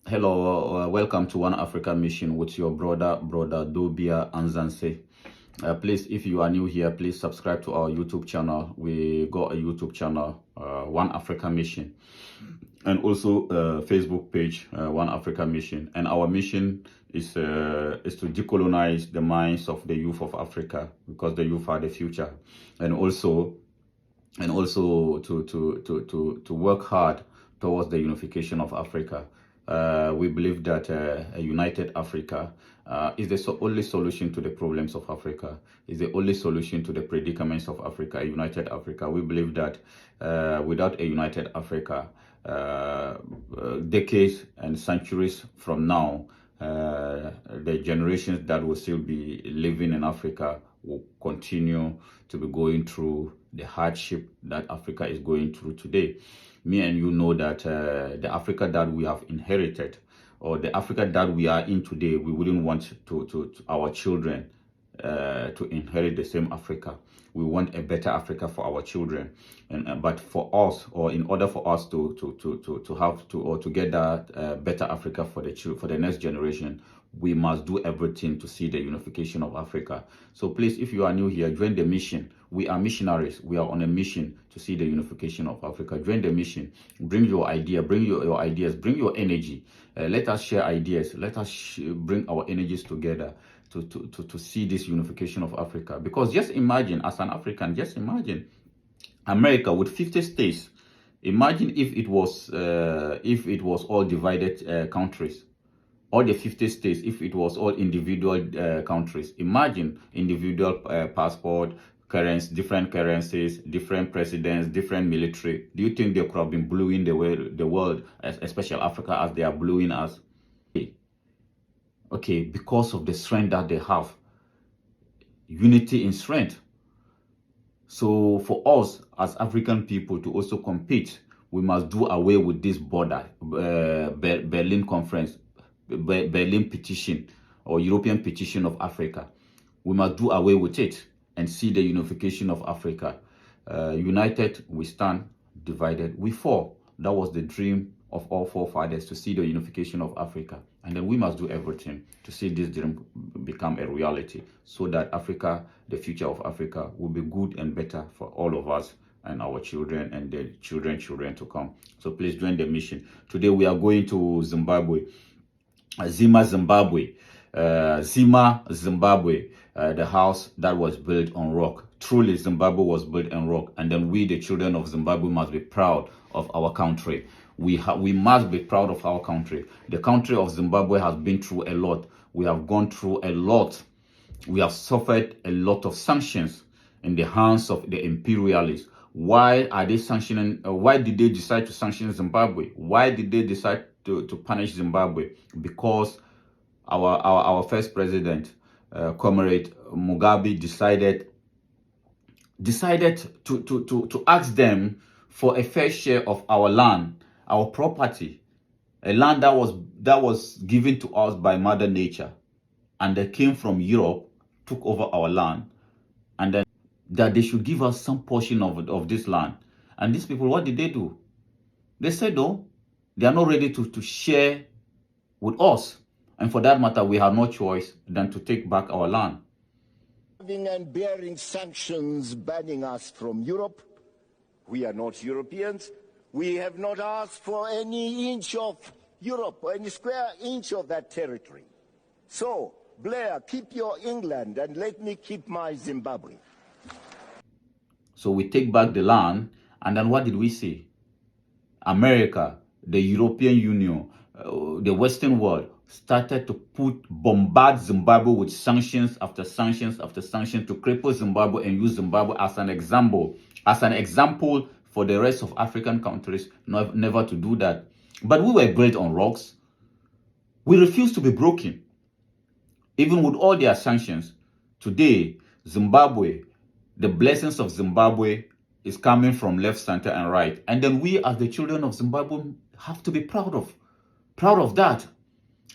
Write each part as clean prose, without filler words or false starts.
Hello, welcome to One Africa Mission with your brother Dobia Anzanse. Please, if you are new here, please subscribe to our YouTube channel. We got a YouTube channel, One Africa Mission, and also a Facebook page, One Africa Mission. And our mission is to decolonize the minds of the youth of Africa, because the youth are the future, and also to work hard towards the unification of Africa. We believe that a united Africa is the only solution to the problems of Africa, is the only solution to the predicaments of Africa, a united Africa. We believe that without a united Africa, decades and centuries from now, the generations that will still be living in Africa will continue to be going through the hardship that Africa is going through today. Me and you know that the Africa that we have inherited, or the Africa that we are in today, we wouldn't want to our children to inherit the same Africa. We want a better Africa for our children, and but for us, or in order for us to get that better Africa for the next generation, we must do everything to see the unification of Africa. So please, if you are new here, join the mission. We are missionaries. We are on a mission to see the unification of Africa. Join the mission. Bring your idea. Bring your ideas. Bring your energy. Let us share ideas. Let us bring our energies together to see this unification of Africa. Because just imagine, as an African, just imagine America with 50 states. Imagine if it was all divided countries. All the 50 states, if it was all individual countries. Imagine individual passport, currency, different currencies, different presidents, different military. Do you think they could have been blowing the world, especially Africa, as they are blowing us? Okay, because of the strength that they have. Unity in strength. So for us as African people to also compete, we must do away with this border, Berlin Conference, Berlin Petition, or European Petition of Africa. We must do away with it and see the unification of Africa. United we stand, divided we fall. That was the dream of all forefathers, to see the unification of Africa. And then we must do everything to see this dream become a reality, so that Africa, the future of Africa, will be good and better for all of us and our children and their children to come. So please join the mission. Today we are going to Zimbabwe. Zima, Zimbabwe, the house that was built on rock. Truly, Zimbabwe was built on rock. And then we, the children of Zimbabwe, must be proud of our country. We must be proud of our country. The country of Zimbabwe has been through a lot. We have gone through a lot. We have suffered a lot of sanctions in the hands of the imperialists. Why are they sanctioning? Why did they decide to sanction Zimbabwe? Why did they decide to punish Zimbabwe? Because our first president, Comrade Mugabe, decided to ask them for a fair share of our land, our property, a land that was given to us by Mother Nature, and they came from Europe, took over our land, and then that they should give us some portion of this land. And these people, what did they do? They said, no, they are not ready to share with us. And for that matter, we have no choice than to take back our land. Having and bearing sanctions banning us from Europe, we are not Europeans. We have not asked for any inch of Europe or any square inch of that territory. So, Blair, keep your England and let me keep my Zimbabwe. So we take back the land, and then what did we see? America, the European Union, the Western world started to bombard Zimbabwe with sanctions after sanctions after sanctions, to cripple Zimbabwe and use Zimbabwe as an example for the rest of African countries never to do that. But we were built on rocks. We refused to be broken. Even with all their sanctions, today, Zimbabwe, the blessings of Zimbabwe is coming from left, center, and right. And then we, as the children of Zimbabwe, have to be proud of that,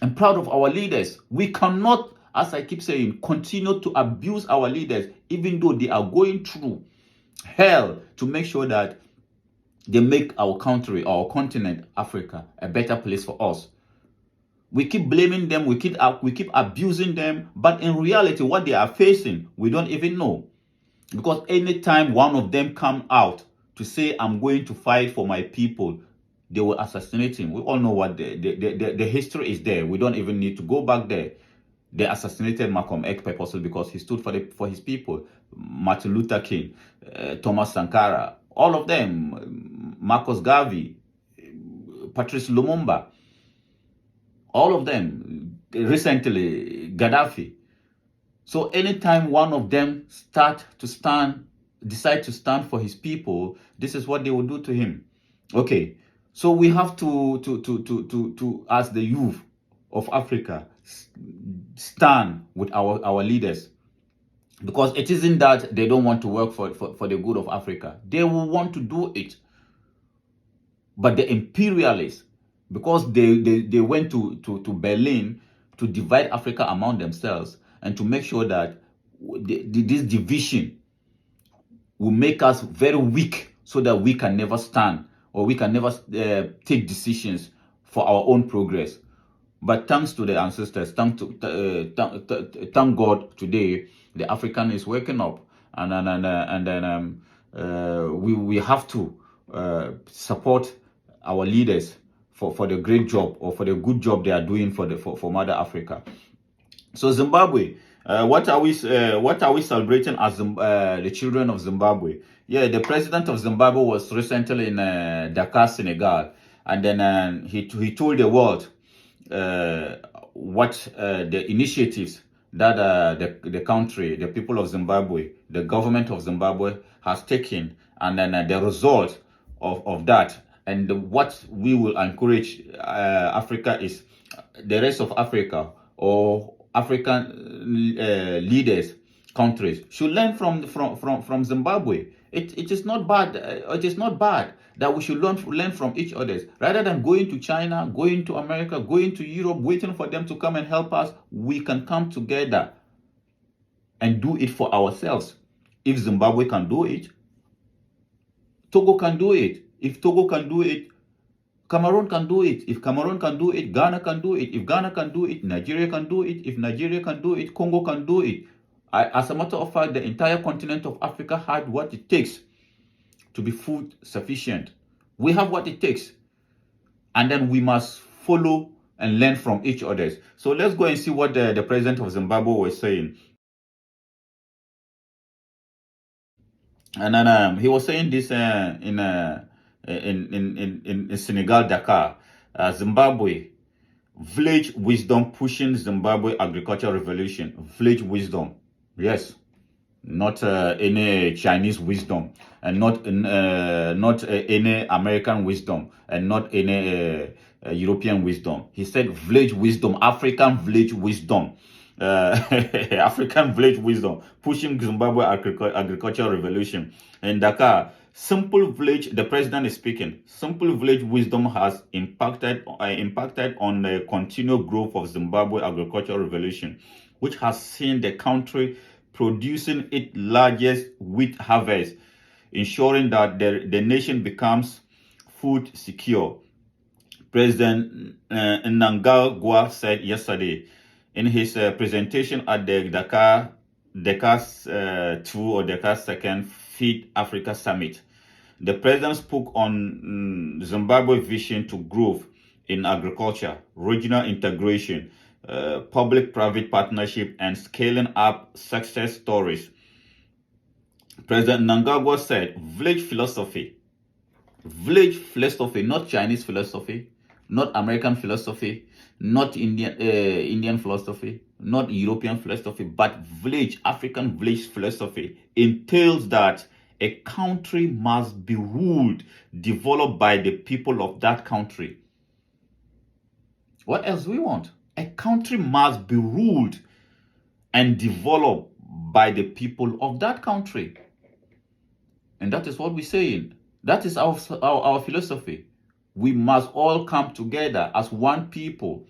and proud of our leaders. We cannot, as I keep saying, continue to abuse our leaders, even though they are going through hell to make sure that they make our country, our continent, Africa, a better place for us. We keep blaming them, we keep abusing them, but in reality, what they are facing, we don't even know. Because anytime one of them come out to say, I'm going to fight for my people, they will assassinate him. We all know what the history is there. We don't even need to go back there. They assassinated Malcolm X purposely because he stood for his people. Martin Luther King, Thomas Sankara, all of them, Marcus Garvey, Patrice Lumumba, all of them, recently Gaddafi. So anytime one of them decide to stand for his people, this is what they will do to him. Okay, so we have to as the youth of Africa, stand with our leaders, because it isn't that they don't want to work for the good of Africa. They will want to do it, but the imperialists, because they went to Berlin to divide Africa among themselves and to make sure that this division will make us very weak, so that we can never stand, or we can never take decisions for our own progress. But thanks to the ancestors, thank God, today the African is waking up, and then we have to support our leaders for the great job, or for the good job they are doing for Mother Africa. So Zimbabwe, what are we celebrating as the children of Zimbabwe? Yeah, the president of Zimbabwe was recently in Dakar, Senegal, and then he told the world what the initiatives that the country, the people of Zimbabwe, the government of Zimbabwe has taken, and then the result of that, and what we will encourage Africa is the rest of Africa, or African leaders, countries should learn from Zimbabwe. It is not bad. It is not bad that we should learn from each other, rather than going to China, going to America, going to Europe, waiting for them to come and help us. We can come together and do it for ourselves. If Zimbabwe can do it, Togo can do it. If Togo can do it, Cameroon can do it. If Cameroon can do it, Ghana can do it. If Ghana can do it, Nigeria can do it. If Nigeria can do it, Congo can do it. As a matter of fact, the entire continent of Africa had what it takes to be food sufficient. We have what it takes. And then we must follow and learn from each other. So let's go and see what the president of Zimbabwe was saying. And then he was saying this in Senegal, Dakar. Zimbabwe, village wisdom pushing Zimbabwe agricultural revolution. Village wisdom, yes, not any Chinese wisdom, and not any American wisdom, and not any European wisdom. He said village wisdom, African village wisdom. African village wisdom pushing Zimbabwe agricultural revolution. In Dakar, simple village, the president is speaking, simple village wisdom has impacted on the continued growth of Zimbabwe agricultural revolution, which has seen the country producing its largest wheat harvest, ensuring that the nation becomes food secure. President Mnangagwa said yesterday in his presentation at the Dakar's 2 or Dakar's 2nd Feed Africa Summit. The president spoke on Zimbabwe's vision to growth in agriculture, regional integration, public-private partnership, and scaling up success stories. President Mnangagwa said, village philosophy, not Chinese philosophy, not American philosophy, not Indian philosophy, not European philosophy, but African village philosophy entails that a country must be ruled, developed by the people of that country. What else do we want? A country must be ruled and developed by the people of that country. And that is what we're saying. That is our philosophy. We must all come together as one people,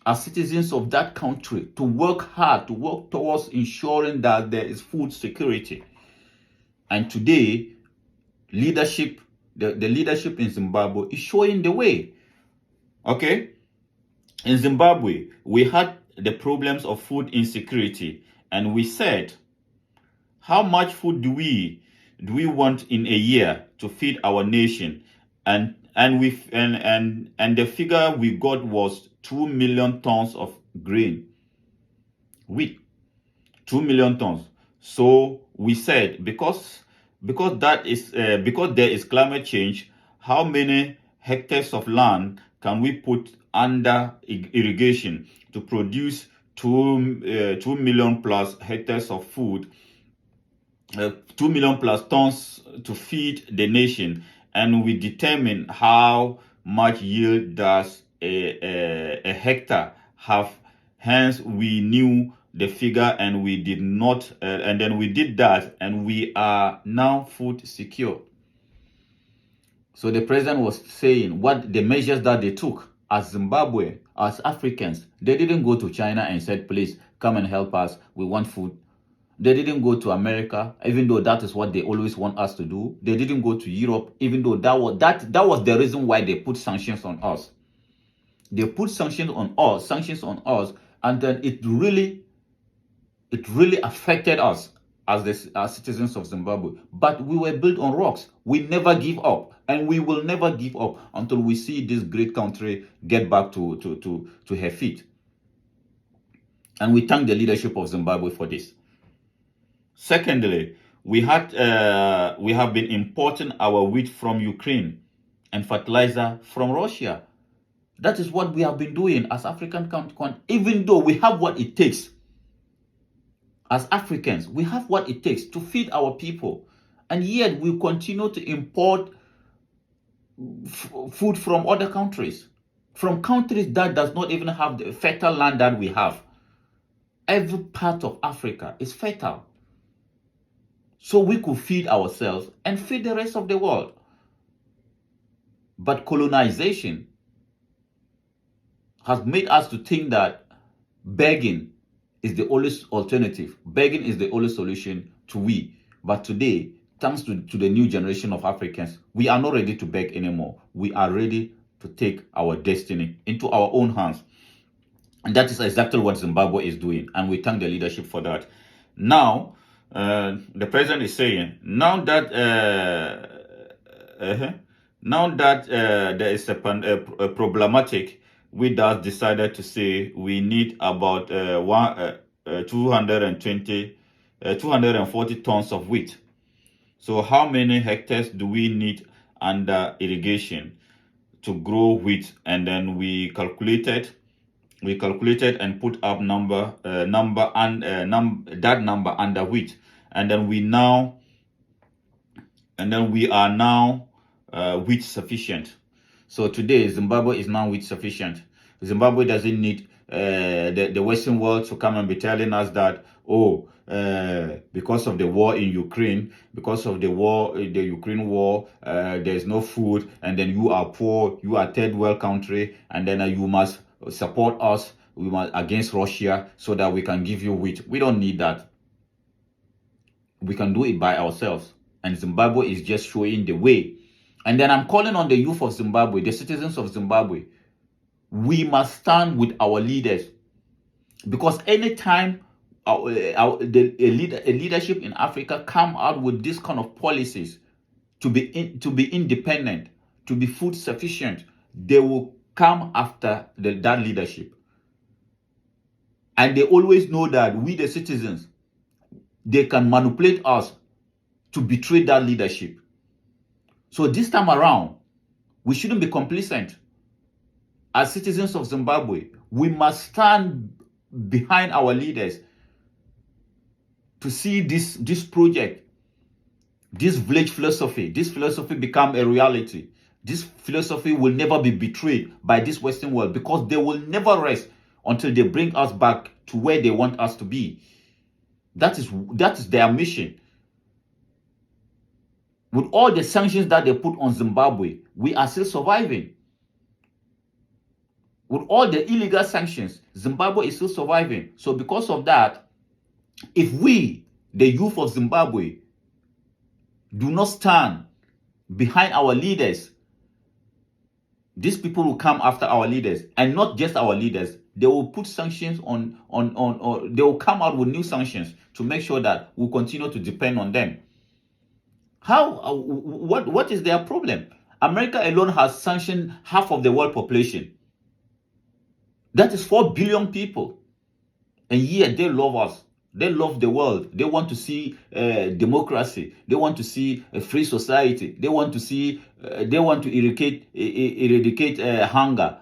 as citizens of that country, to work hard, to work towards ensuring that there is food security. And today, leadership, the leadership in Zimbabwe is showing the way. Okay? In Zimbabwe, we had the problems of food insecurity, and we said, how much food do we want in a year to feed our nation? And the figure we got was 2 million tons of grain, wheat, 2 million tons. So we said, because there is climate change, how many hectares of land can we put under irrigation to produce 2 million plus hectares of food, 2 million plus tons to feed the nation? And we determine how much yield does a hectare have. Hence, we knew the figure, and we did not, and then we did that, and we are now food secure. So the president was saying what the measures that they took as Zimbabwe, as Africans. They didn't go to China and said, please come and help us, we want food. They didn't go to America, even though that is what they always want us to do. They didn't go to Europe, even though that was the reason why they put sanctions on us. They put sanctions on us, and then it really affected us as citizens of Zimbabwe. But we were built on rocks. We never give up, and we will never give up until we see this great country get back to her feet. And we thank the leadership of Zimbabwe for this. Secondly, we have been importing our wheat from Ukraine and fertilizer from Russia. That is what we have been doing as African country. Even though we have what it takes, as Africans, we have what it takes to feed our people, and yet we continue to import food from other countries, from countries that does not even have the fertile land that we have. Every part of Africa is fertile, so we could feed ourselves and feed the rest of the world. But colonization has made us to think that begging is the only alternative. Begging is the only solution to we. But today, thanks to the new generation of Africans, we are not ready to beg anymore. We are ready to take our destiny into our own hands. And that is exactly what Zimbabwe is doing. And we thank the leadership for that. Now, the president is saying, now that there is a problematic, we thus decided to say we need about 240 tons of wheat. So how many hectares do we need under irrigation to grow wheat? And then we calculated and put up that number under wheat, and then we are now wheat sufficient. So today, Zimbabwe is now wheat sufficient. Zimbabwe doesn't need the Western world to come and be telling us that, because of the war in Ukraine, the Ukraine war, there's no food, and then you are poor, you are third world country, and then you must support us against Russia so that we can give you wheat. We don't need that. We can do it by ourselves. And Zimbabwe is just showing the way. And then I'm calling on the youth of Zimbabwe, the citizens of Zimbabwe. We must stand with our leaders. Because anytime a leadership in Africa come out with this kind of policies to be independent, to be food sufficient, they will come after that leadership. And they always know that we, the citizens, they can manipulate us to betray that leadership. So this time around, we shouldn't be complacent. As citizens of Zimbabwe, we must stand behind our leaders to see this project, this village philosophy, become a reality. This philosophy will never be betrayed by this Western world, because they will never rest until they bring us back to where they want us to be. That is their mission. With all the sanctions that they put on Zimbabwe, we are still surviving. With all the illegal sanctions, Zimbabwe is still surviving. So because of that, if we, the youth of Zimbabwe, do not stand behind our leaders These people will come after our leaders, and not just our leaders. They will put sanctions or they will come out with new sanctions to make sure that we continue to depend on them. How? What is their problem? America alone has sanctioned half of the world population. That is 4 billion people, and yet they love us. They love the world. They want to see democracy. They want to see a free society. They want to see. They want to eradicate hunger.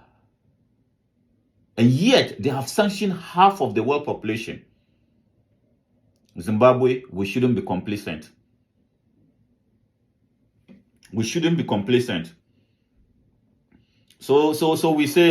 And yet they have sanctioned half of the world population. Zimbabwe, we shouldn't be complacent. We shouldn't be complacent. So we say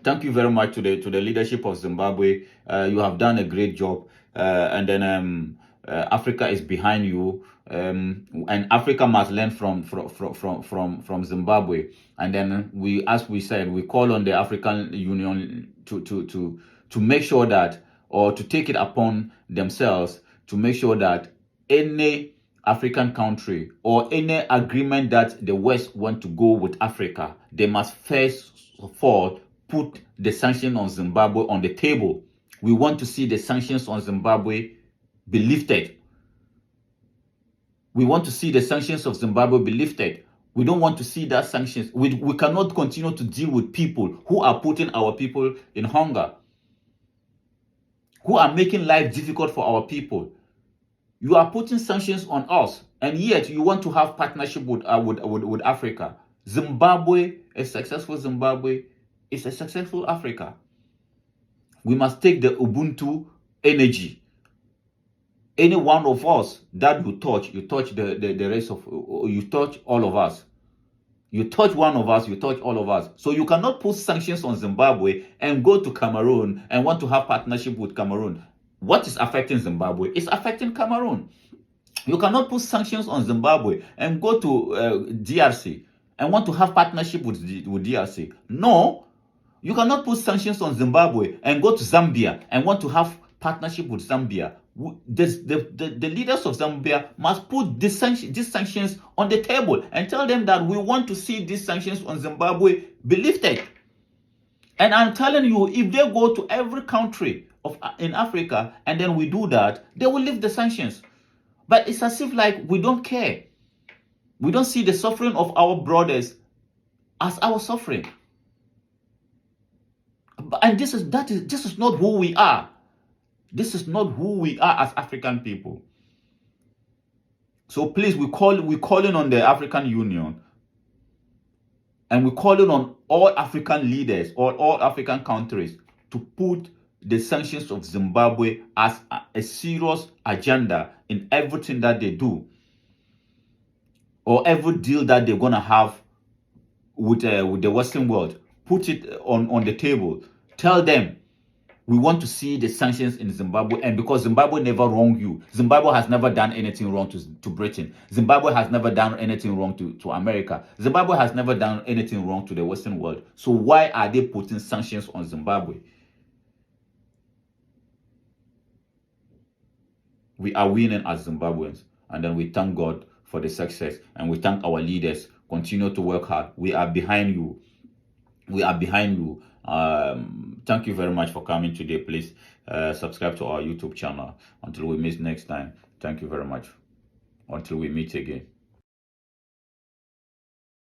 thank you very much to the leadership of Zimbabwe. You have done a great job, and then Africa is behind you, and Africa must learn from Zimbabwe. And then we, as we said, we call on the African Union to make sure that, or to take it upon themselves to make sure that any African country or any agreement that the West want to go with Africa, they must first of all put the sanction on Zimbabwe on the table. We want to see the sanctions on Zimbabwe be lifted. We want to see the sanctions of Zimbabwe be lifted. We don't want to see that sanctions. We cannot continue to deal with people who are putting our people in hunger, who are making life difficult for our people. You are putting sanctions on us, and yet you want to have partnership with Africa. Zimbabwe, a successful Zimbabwe, is a successful Africa. We must take the Ubuntu energy. Any one of us that you touch the rest of, you touch all of us. You touch one of us, you touch all of us. So you cannot put sanctions on Zimbabwe and go to Cameroon and want to have partnership with Cameroon. What is affecting Zimbabwe is affecting Cameroon. You cannot put sanctions on Zimbabwe and go to DRC and want to have partnership with DRC. No, you cannot put sanctions on Zimbabwe and go to Zambia and want to have partnership with Zambia. The leaders of Zambia must put these sanctions on the table and tell them that we want to see these sanctions on Zimbabwe be lifted. And I'm telling you, if they go to every country in Africa and then we do that, they will lift the sanctions. But it's as if like we don't care. We don't see the suffering of our brothers as our suffering. And this is not who we are. This is not who we are as African people. So please, we're calling on the African Union, and we're calling on all African leaders or all African countries to put the sanctions of Zimbabwe as a serious agenda in everything that they do, or every deal that they're gonna have with the Western world. Put it on the table. Tell them we want to see the sanctions in Zimbabwe, and because Zimbabwe never wronged you. Zimbabwe has never done anything wrong to Britain. Zimbabwe has never done anything wrong to America. Zimbabwe has never done anything wrong to the Western world. So why are they putting sanctions on Zimbabwe? We are winning as Zimbabweans, and then we thank God for the success, and we thank our leaders. Continue to work hard. We are behind you. We are behind you. Thank you very much for coming today. Please subscribe to our YouTube channel. Until we meet next time, thank you very much. Until we meet again.